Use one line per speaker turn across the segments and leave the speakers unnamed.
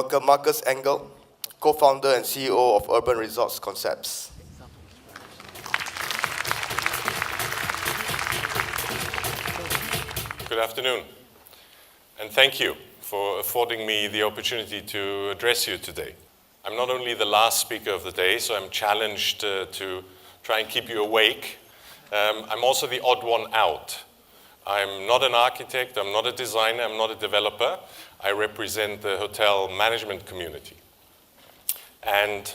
welcome Markus Engel, co-founder and CEO of Urban Resorts Concepts.
Good afternoon, and thank you for affording me the opportunity to address you today. I'm not only the last speaker of the day, so I'm challenged to try and keep you awake. I'm also the odd one out. I'm not an architect, I'm not a designer, I'm not a developer. I represent the hotel management community. And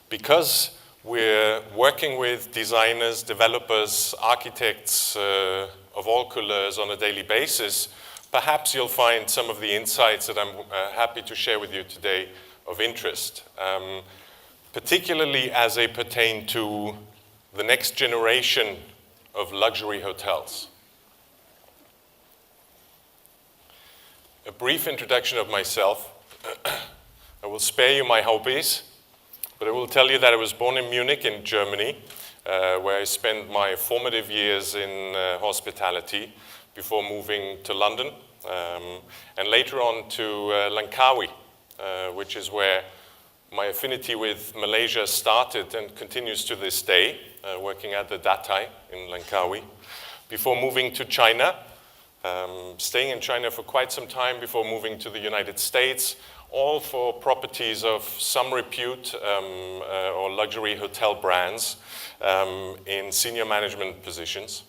because we're working with designers, developers, architects of all couleurs on a daily basis, perhaps you'll find some of the insights that I'm happy to share with you today of interest, particularly as they pertain to the next generation of luxury hotels. A brief introduction of myself. I will spare you my hobbies, but I will tell you that I was born in Munich in Germany, where I spent my formative years in hospitality before moving to London, and later on to Langkawi, which is where my affinity with Malaysia started and continues to this day, working at the Datum in Langkawi, before moving to China, staying in China for quite some time before moving to the United States, all for properties of some repute or luxury hotel brands in senior management positions.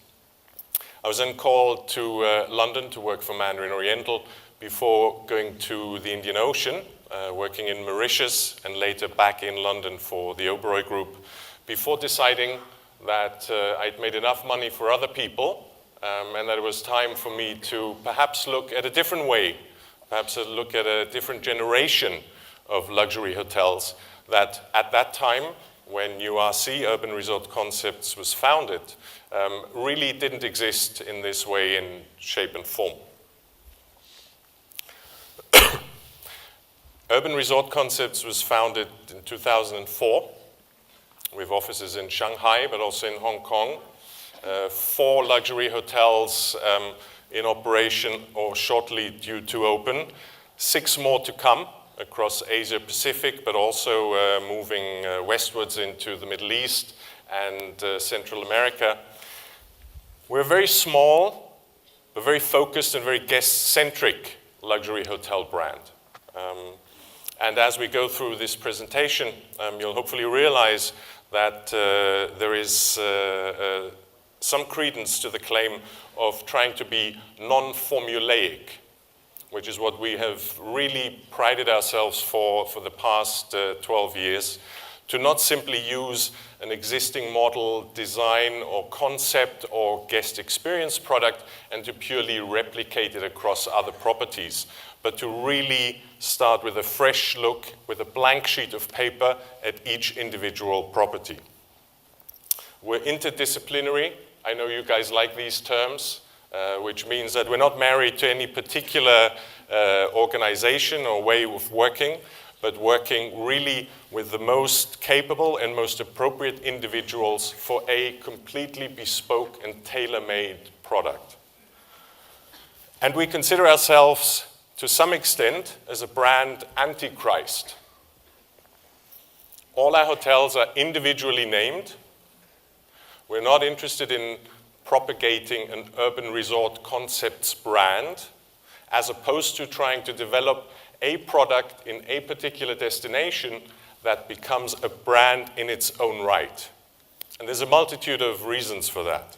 I was then called to London to work for Mandarin Oriental before going to the Indian Ocean, working in Mauritius and later back in London for the Oberoi Group, before deciding that I'd made enough money for other people and that it was time for me to perhaps look at a different way, perhaps look at a different generation of luxury hotels that at that time, when URC, Urban Resort Concepts, was founded, really didn't exist in this way in shape and form. Urban Resort Concepts was founded in 2004. We have offices in Shanghai, but also in Hong Kong. 4 luxury hotels in operation or shortly due to open. 6 more to come across Asia Pacific, but also moving westwards into the Middle East and Central America. We're a very small, but very focused and very guest-centric luxury hotel brand. And as we go through this presentation, you'll hopefully realize that there is some credence to the claim of trying to be non-formulaic, which is what we have really prided ourselves for the past 12 years, to not simply use an existing model, design, or concept, or guest experience product and to purely replicate it across other properties, but to really start with a fresh look, with a blank sheet of paper at each individual property. We're interdisciplinary. I know you guys like these terms, which means that we're not married to any particular organization or way of working, but working really with the most capable and most appropriate individuals for a completely bespoke and tailor-made product. And we consider ourselves, to some extent, as a brand antichrist. All our hotels are individually named. We're not interested in propagating an urban resort concepts brand, as opposed to trying to develop a product in a particular destination that becomes a brand in its own right. And there's a multitude of reasons for that.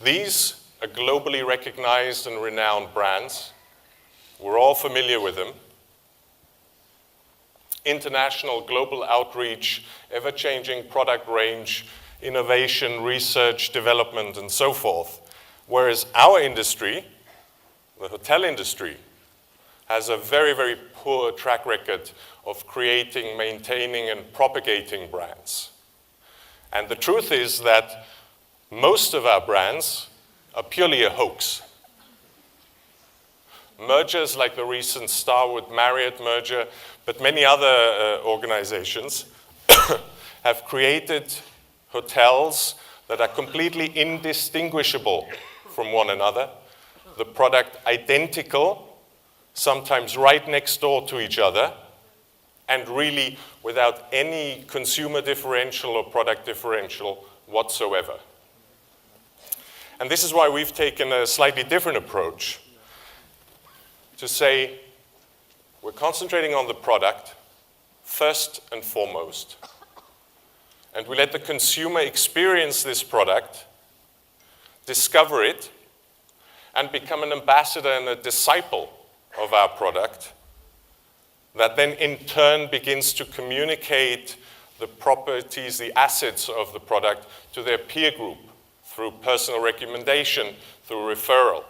These are globally recognized and renowned brands. We're all familiar with them. International, global outreach, ever-changing product range, innovation, research, development, and so forth. Whereas our industry, the hotel industry, has a very, very poor track record of creating, maintaining, and propagating brands. And the truth is that most of our brands are purely a hoax. Mergers like the recent Starwood-Marriott merger, but many other organizations have created hotels that are completely indistinguishable from one another. the product identical, sometimes right next door to each other, and really without any consumer differential or product differential whatsoever. And this is why we've taken a slightly different approach to say we're concentrating on the product first and foremost. And we let the consumer experience this product, discover it, and become an ambassador and a disciple of our product that then in turn begins to communicate the properties, the assets of the product to their peer group through personal recommendation, through referral,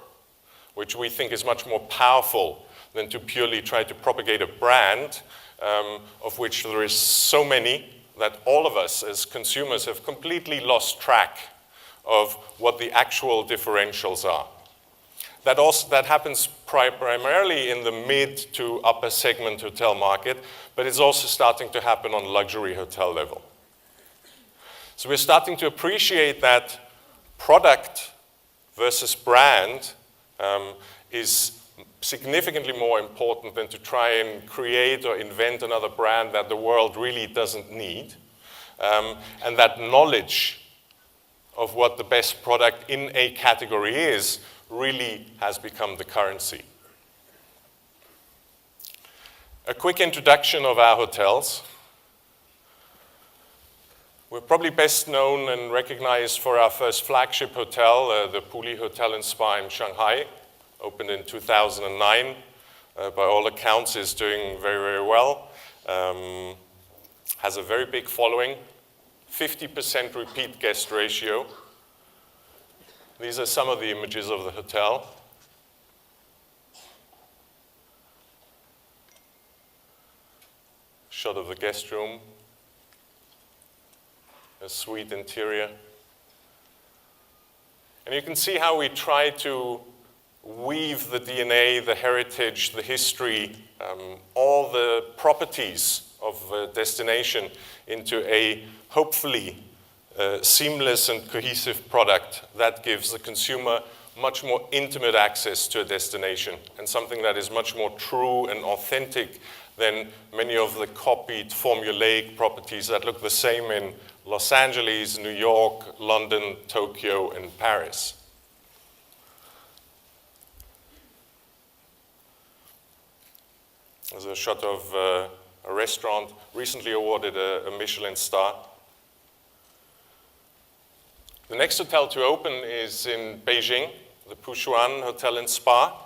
which we think is much more powerful than to purely try to propagate a brand of which there is so many that all of us as consumers have completely lost track of what the actual differentials are. That happens primarily in the mid to upper segment hotel market, but it's also starting to happen on luxury hotel level. So we're starting to appreciate that product versus brand is significantly more important than to try and create or invent another brand that the world really doesn't need. And that knowledge of what the best product in a category is really has become the currency. A quick introduction of our hotels. We're probably best known and recognized for our first flagship hotel, the Puli Hotel and Spa in Shanghai, opened in 2009. By all accounts, is doing very, very well. Has a very big following, 50% repeat guest ratio. These are some of the images of the hotel. Shot of the guest room. A suite interior. And you can see how we try to weave the DNA, the heritage, the history, all the properties of a destination into a hopefully seamless and cohesive product that gives the consumer much more intimate access to a destination and something that is much more true and authentic than many of the copied formulaic properties that look the same in Los Angeles, New York, London, Tokyo, and Paris. There's a shot of a restaurant recently awarded a Michelin star. The next hotel to open is in Beijing, the Pushuan Hotel and Spa.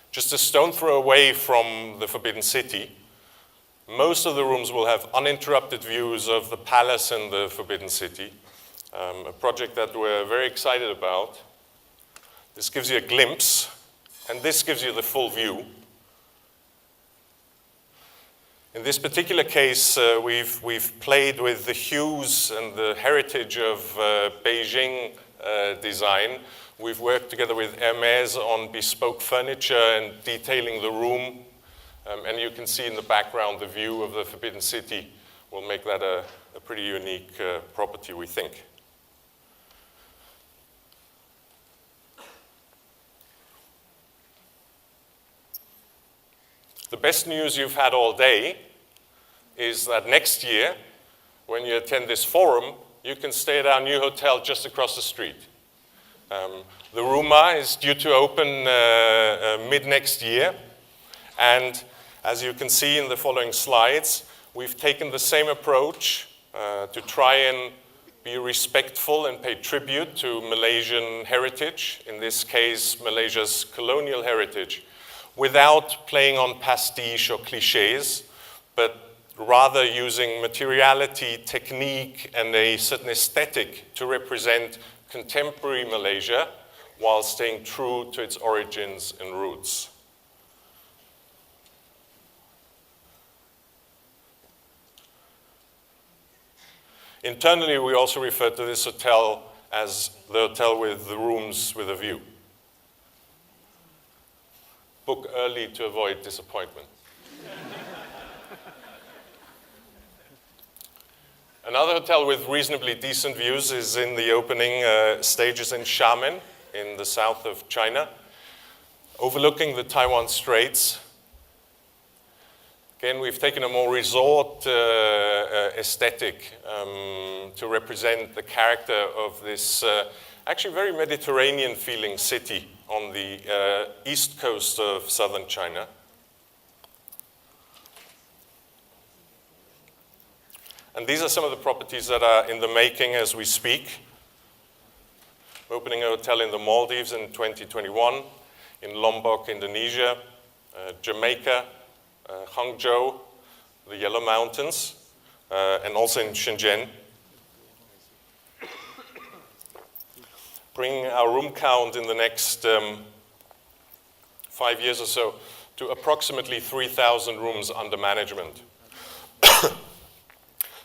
Just a stone throw away from the Forbidden City. Most of the rooms will have uninterrupted views of the palace and the Forbidden City, a project that we're very excited about. This gives you a glimpse, and this gives you the full view. In this particular case, we've played with the hues and the heritage of Beijing design. We've worked together with Hermès on bespoke furniture and detailing the room. And you can see in the background the view of the Forbidden City will make that a pretty unique property, we think. The best news you've had all day is that next year, when you attend this forum, you can stay at our new hotel just across the street. The Ruma is due to open mid-next year, and as you can see in the following slides, we've taken the same approach to try and be respectful and pay tribute to Malaysian heritage, in this case, Malaysia's colonial heritage, without playing on pastiche or cliches, but rather using materiality, technique, and a certain aesthetic to represent contemporary Malaysia while staying true to its origins and roots. Internally, we also refer to this hotel as the hotel with the rooms with a view. Book early to avoid disappointment. Another hotel with reasonably decent views is in the opening stages in Xiamen, in the south of China, overlooking the Taiwan Straits. Again, we've taken a more resort aesthetic to represent the character of this actually very Mediterranean-feeling city on the east coast of southern China. And these are some of the properties that are in the making as we speak. We're opening a hotel in the Maldives in 2021, in Lombok, Indonesia, Jamaica, Hangzhou, the Yellow Mountains, and also in Shenzhen. Bringing our room count in the next 5 years or so to approximately 3,000 rooms under management.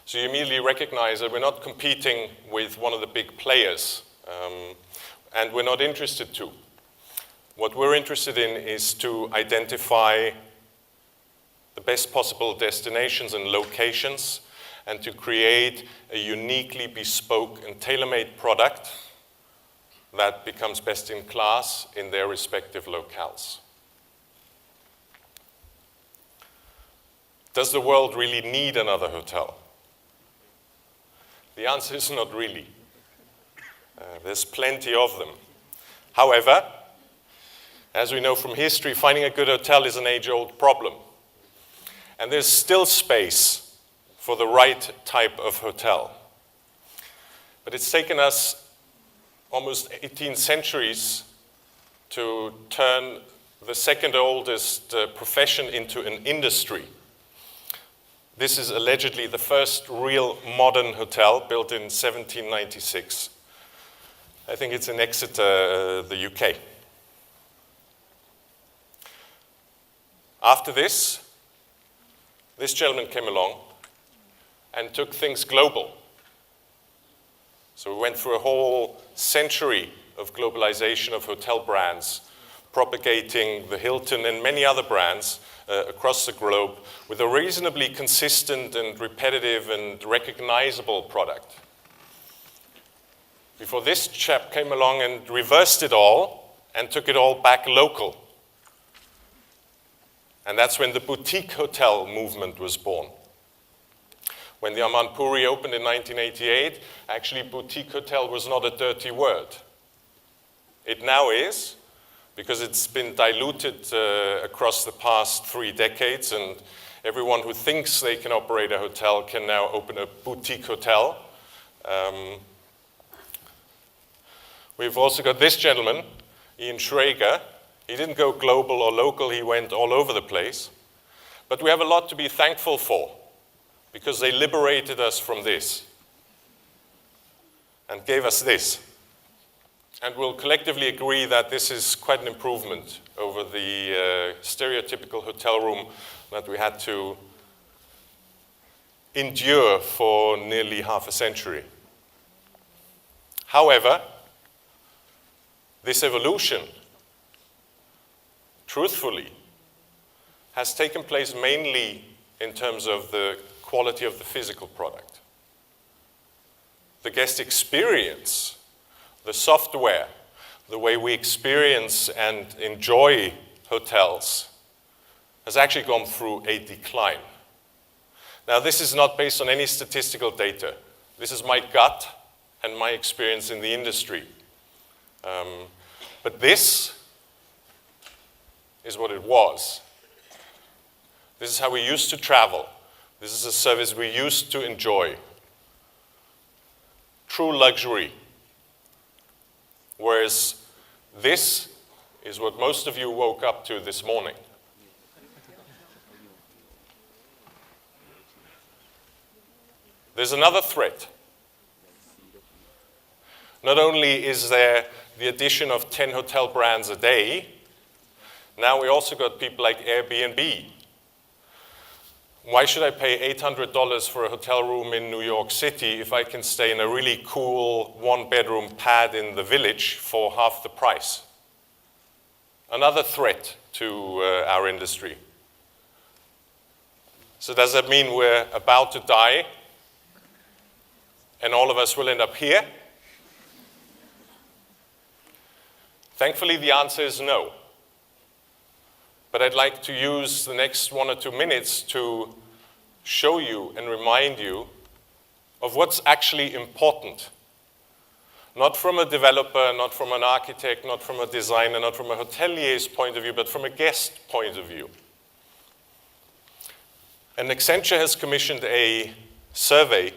So you immediately recognize that we're not competing with one of the big players, and we're not interested to. What we're interested in is to identify the best possible destinations and locations, and to create a uniquely bespoke and tailor-made product that becomes best in class in their respective locales. Does the world really need another hotel? The answer is not really. There's plenty of them. However, as we know from history, finding a good hotel is an age-old problem. And there's still space for the right type of hotel. But it's taken us almost 18 centuries to turn the second oldest profession into an industry. This is allegedly the first real modern hotel built in 1796. I think it's in Exeter, the UK. After this gentleman came along and took things global. So we went through a whole century of globalization of hotel brands, propagating the Hilton and many other brands across the globe with a reasonably consistent and repetitive and recognizable product. Before this chap came along and reversed it all and took it all back local. And that's when the boutique hotel movement was born. When the Amanpuri opened in 1988, actually boutique hotel was not a dirty word. It now is, because it's been diluted across the past 3 decades, and everyone who thinks they can operate a hotel can now open a boutique hotel. We've also got this gentleman, Ian Schrager. He didn't go global or local, he went all over the place. But we have a lot to be thankful for, because they liberated us from this and gave us this. And we'll collectively agree that this is quite an improvement over the stereotypical hotel room that we had to endure for nearly half a century. However, this evolution, truthfully, has taken place mainly in terms of the quality of the physical product. The guest experience, the software, the way we experience and enjoy hotels has actually gone through a decline. Now, this is not based on any statistical data. This is my gut and my experience in the industry. But this is what it was. This is how we used to travel. This is a service we used to enjoy. True luxury. Whereas this is what most of you woke up to this morning. There's another threat. Not only is there the addition of 10 hotel brands a day, now we also got people like Airbnb. Why should I pay $800 for a hotel room in New York City if I can stay in a really cool one-bedroom pad in the village for half the price? Another threat to our industry. So does that mean we're about to die and all of us will end up here? Thankfully, the answer is no. But I'd like to use the next 1 or 2 minutes to show you and remind you of what's actually important. Not from a developer, not from an architect, not from a designer, not from a hotelier's point of view, but from a guest point of view. And Accenture has commissioned a survey.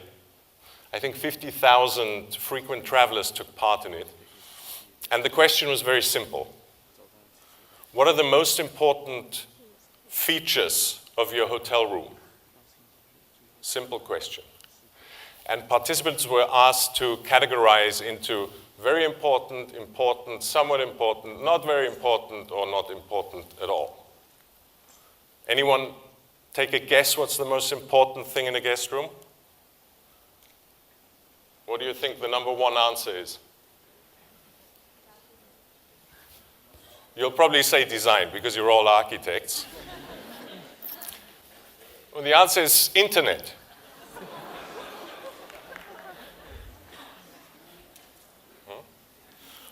I think 50,000 frequent travelers took part in it. And the question was very simple. What are the most important features of your hotel room? Simple question. And participants were asked to categorize into very important, important, somewhat important, not very important, or not important at all. Anyone take a guess what's the most important thing in a guest room? What do you think the number one answer is? You'll probably say design because you're all architects. Well, the answer is internet.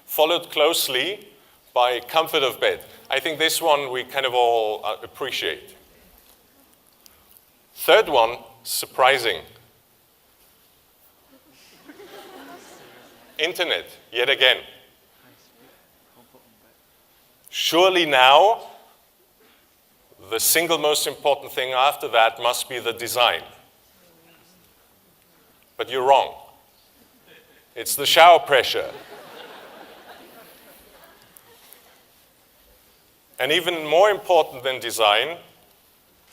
Followed closely by comfort of bed. I think this one we kind of all appreciate. Third one, surprising. Internet, yet again. Surely now, the single most important thing after that must be the design. But you're wrong. It's the shower pressure. And even more important than design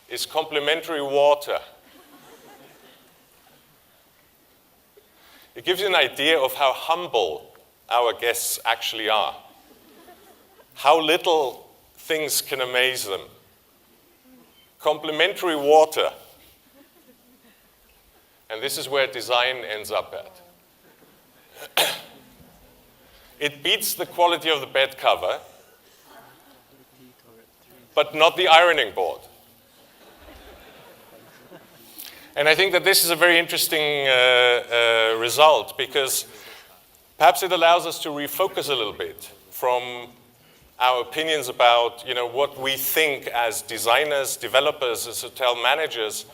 is complimentary water. It gives you an idea of how humble our guests actually are. How little things can amaze them. Complimentary water. And this is where design ends up at. It beats the quality of the bed cover, but not the ironing board. And I think that this is a very interesting result because perhaps it allows us to refocus a little bit from our opinions about what we think as designers, developers, as hotel managers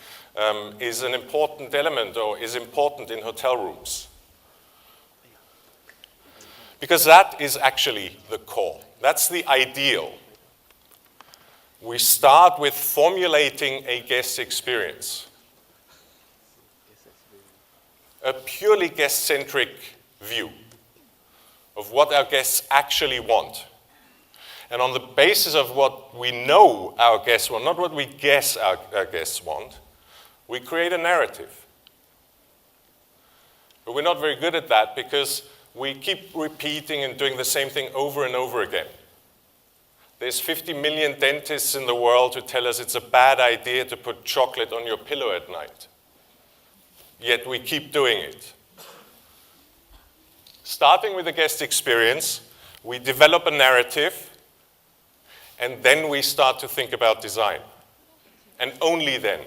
is an important element or is important in hotel rooms. Because that is actually the core. That's the ideal. We start with formulating a guest experience. A purely guest-centric view of what our guests actually want. And on the basis of what we know our guests want, not what we guess our guests want, we create a narrative. But we're not very good at that because we keep repeating and doing the same thing over and over again. There's 50 million dentists in the world who tell us it's a bad idea to put chocolate on your pillow at night. Yet we keep doing it. Starting with the guest experience, we develop a narrative, and then we start to think about design. And only then.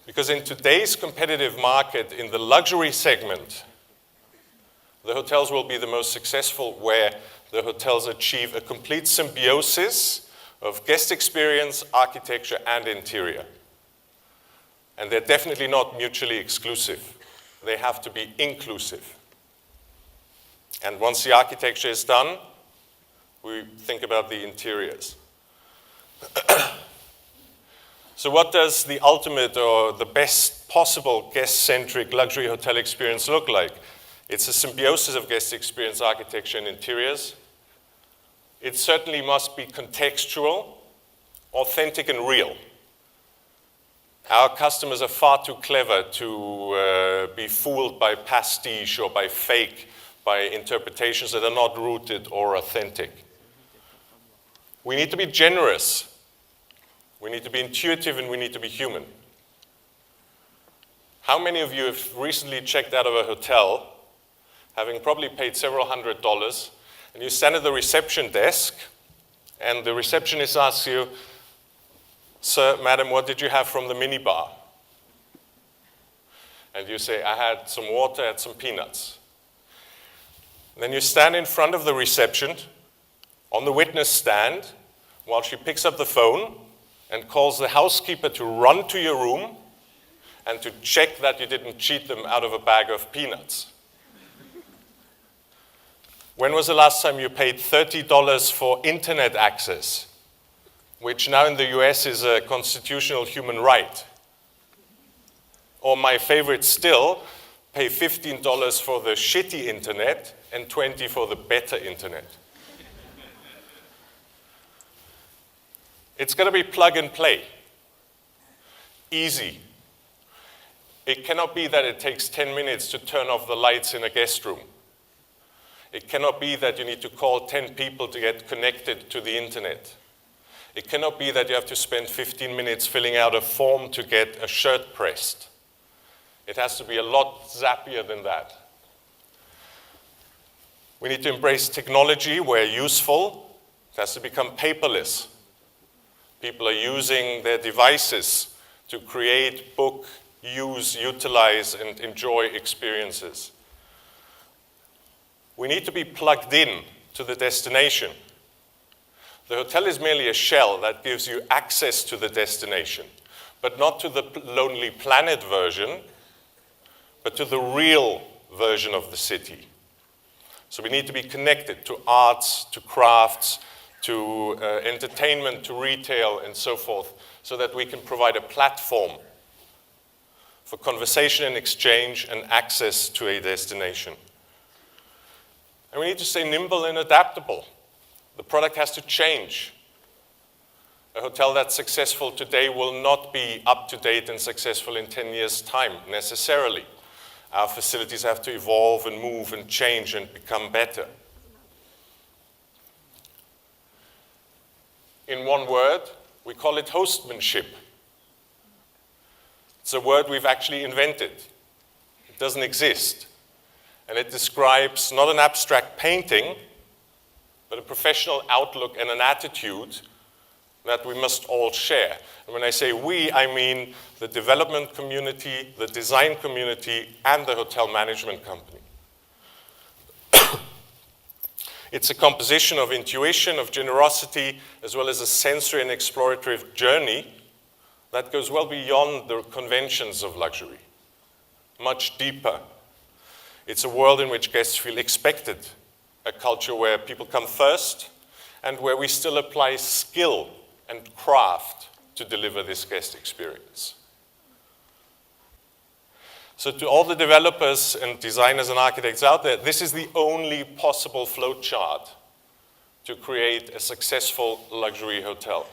Because in today's competitive market, in the luxury segment, the hotels will be the most successful where the hotels achieve a complete symbiosis of guest experience, architecture, and interior. And they're definitely not mutually exclusive. They have to be inclusive. And once the architecture is done, we think about the interiors. So what does the ultimate or the best possible guest-centric luxury hotel experience look like? It's a symbiosis of guest experience, architecture, and interiors. It certainly must be contextual, authentic, and real. Our customers are far too clever to be fooled by pastiche or by fake, by interpretations that are not rooted or authentic. We need to be generous. We need to be intuitive, and we need to be human. How many of you have recently checked out of a hotel, having probably paid several $100s, and you stand at the reception desk, and the receptionist asks you, "Sir, madam, what did you have from the minibar?" And you say, "I had some water and some peanuts." Then you stand in front of the reception on the witness stand while she picks up the phone and calls the housekeeper to run to your room and to check that you didn't cheat them out of a bag of peanuts. When was the last time you paid $30 for internet access, which now in the US is a constitutional human right? Or my favorite still, pay $15 for the shitty internet and $20 for the better internet. It's going to be plug and play. Easy. It cannot be that it takes 10 minutes to turn off the lights in a guest room. It cannot be that you need to call 10 people to get connected to the internet. It cannot be that you have to spend 15 minutes filling out a form to get a shirt pressed. It has to be a lot zappier than that. We need to embrace technology where useful. It has to become paperless. People are using their devices to create, book, use, utilize, and enjoy experiences. We need to be plugged in to the destination. The hotel is merely a shell that gives you access to the destination, but not to the Lonely Planet version, but to the real version of the city. So we need to be connected to arts, to crafts, to entertainment, to retail, and so forth, so that we can provide a platform for conversation and exchange and access to a destination. And we need to stay nimble and adaptable. The product has to change. A hotel that's successful today will not be up to date and successful in 10 years' time, necessarily. Our facilities have to evolve and move and change and become better. In one word, we call it hostmanship. It's a word we've actually invented. It doesn't exist. And it describes not an abstract painting, but a professional outlook and an attitude that we must all share. And when I say we, I mean the development community, the design community, and the hotel management company. It's a composition of intuition, of generosity, as well as a sensory and exploratory journey that goes well beyond the conventions of luxury, much deeper. It's a world in which guests feel expected, a culture where people come first, and where we still apply skill and craft to deliver this guest experience. So to all the developers and designers and architects out there, this is the only possible flowchart to create a successful luxury hotel.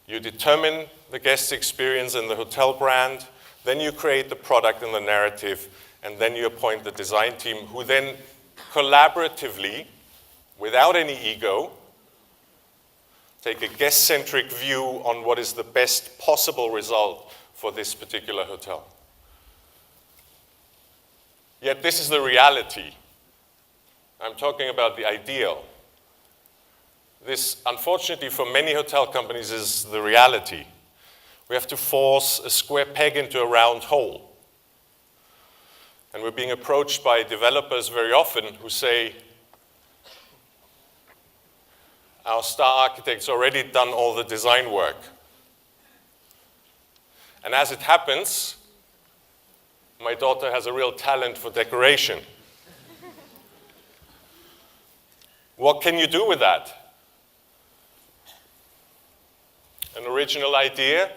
You determine the guest experience and the hotel brand, then you create the product and the narrative, and then you appoint the design team who then collaboratively, without any ego, take a guest-centric view on what is the best possible result for this particular hotel. Yet this is the reality. I'm talking about the ideal. This, unfortunately, for many hotel companies is the reality. We have to force a square peg into a round hole. And we're being approached by developers very often who say, our star architect's already done all the design work. And as it happens, my daughter has a real talent for decoration. What can you do with that? An original idea?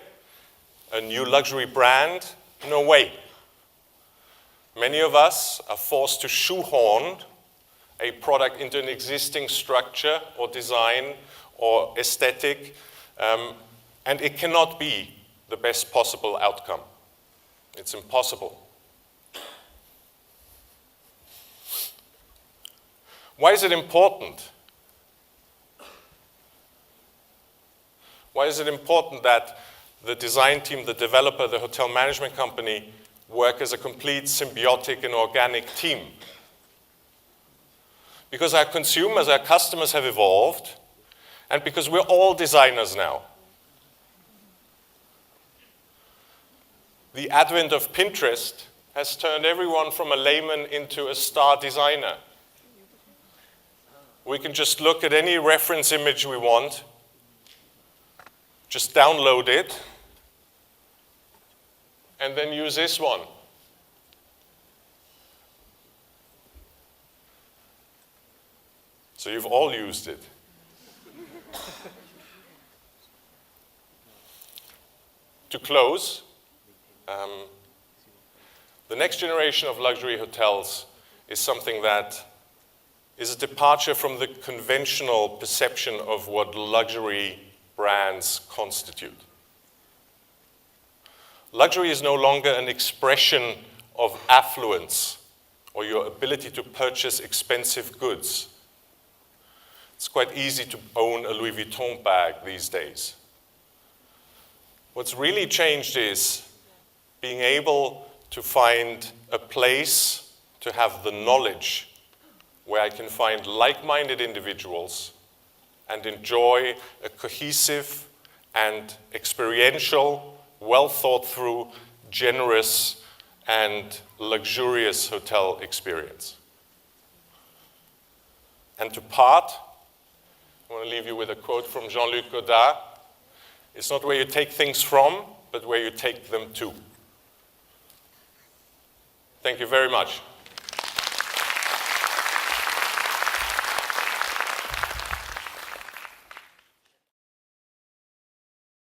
A new luxury brand? No way. Many of us are forced to shoehorn a product into an existing structure or design or aesthetic, and it cannot be the best possible outcome. It's impossible. Why is it important? Why is it important that the design team, the developer, the hotel management company work as a complete symbiotic and organic team? Because our consumers, our customers have evolved, and because we're all designers now. The advent of Pinterest has turned everyone from a layman into a star designer. We can just look at any reference image we want, just download it, and then use this one. So you've all used it. To close, the next generation of luxury hotels is something that is a departure from the conventional perception of what luxury brands constitute. Luxury is no longer an expression of affluence or your ability to purchase expensive goods. It's quite easy to own a Louis Vuitton bag these days. What's really changed is being able to find a place to have the knowledge where I can find like-minded individuals and enjoy a cohesive and experiential, well-thought-through, generous, and luxurious hotel experience. And to part, I want to leave you with a quote from Jean-Luc Godard. It's not where you take things from, but where you take them to. Thank you very much.